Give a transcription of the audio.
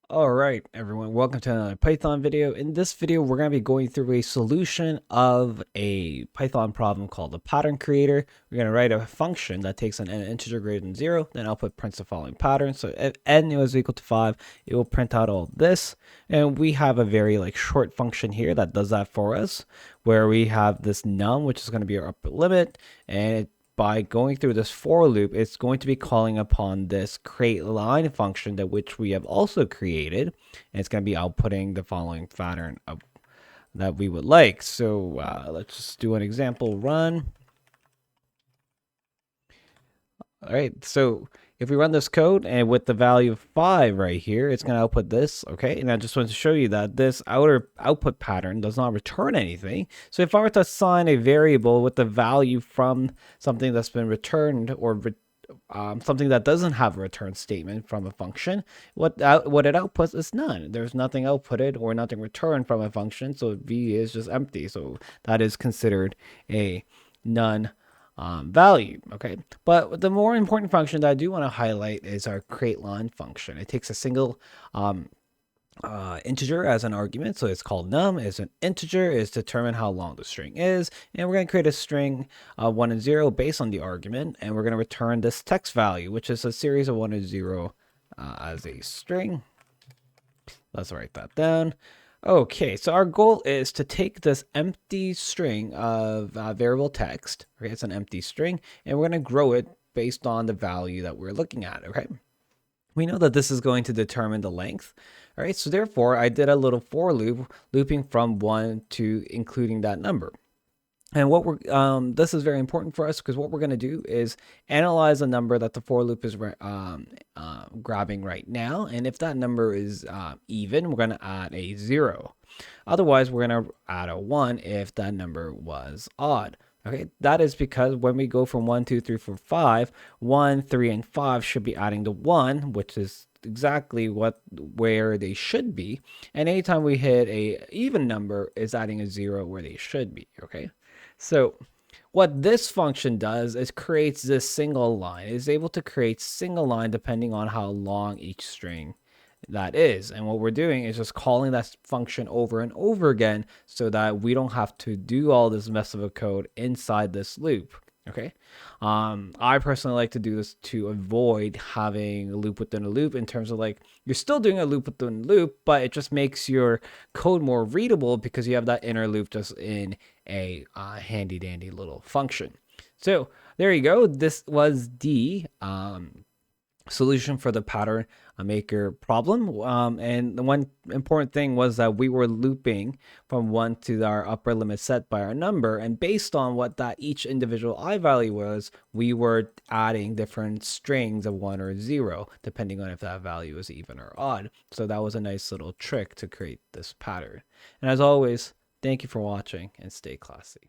All right, everyone, welcome to another Python video. In this video, we're going to be going through a solution of a Python problem called the pattern creator. We're going to write a function that takes an integer greater than 0, then output prints the following pattern. So if n is equal to 5, it will print out all this. And we have a very short function here that does that for us, where we have this num, which is going to be our upper limit, and by going through this for loop, it's going to be calling upon this create line function that which we have also created, and it's going to be outputting the following pattern that we would like. So let's just do an example run. All right, so if we run this code and with the value of 5 right here, it's going to output this, okay? And I just want to show you that this outer output pattern does not return anything. So if I were to assign a variable with the value from something that's been returned or something that doesn't have a return statement from a function, what it outputs is none. There's nothing outputted or nothing returned from a function, so v is just empty. So that is considered a none value. Okay, but the more important function that I do want to highlight is our create line function. It takes a single integer as an argument, so it's called num. Is an integer, is determine how long the string is, and we're going to create a string 1 and 0 based on the argument, and we're going to return this text value, which is a series of 1 and 0 as a string. Let's write that down. Okay, so our goal is to take this empty string of variable text, okay, it's an empty string, and we're going to grow it based on the value that we're looking at, okay? We know that this is going to determine the length, all right? So therefore, I did a little for loop, looping from 1 to including that number. And what we're this is very important for us because what we're going to do is analyze a number that the for loop is grabbing right now, and if that number is even, we're going to add a 0. Otherwise, we're going to add a 1 if that number was odd. Okay, that is because when we go from 1, 2, 3, 4, 5, 1, 3, and 5 should be adding to 1, which is exactly where they should be. And anytime we hit a even number, is adding a 0 where they should be. Okay. So what this function does is creates this single line. It is able to create single line depending on how long each string that is. And what we're doing is just calling that function over and over again so that we don't have to do all this mess of a code inside this loop. Okay. I personally like to do this to avoid having a loop within a loop, in terms of you're still doing a loop within a loop, but it just makes your code more readable because you have that inner loop just in a handy dandy little function. So there you go. This was the solution for the pattern maker problem, and the one important thing was that we were looping from 1 to our upper limit set by our number, and based on what that each individual I value was, we were adding different strings of 1 or 0 depending on if that value is even or odd. So that was a nice little trick to create this pattern. And as always, thank you for watching and stay classy.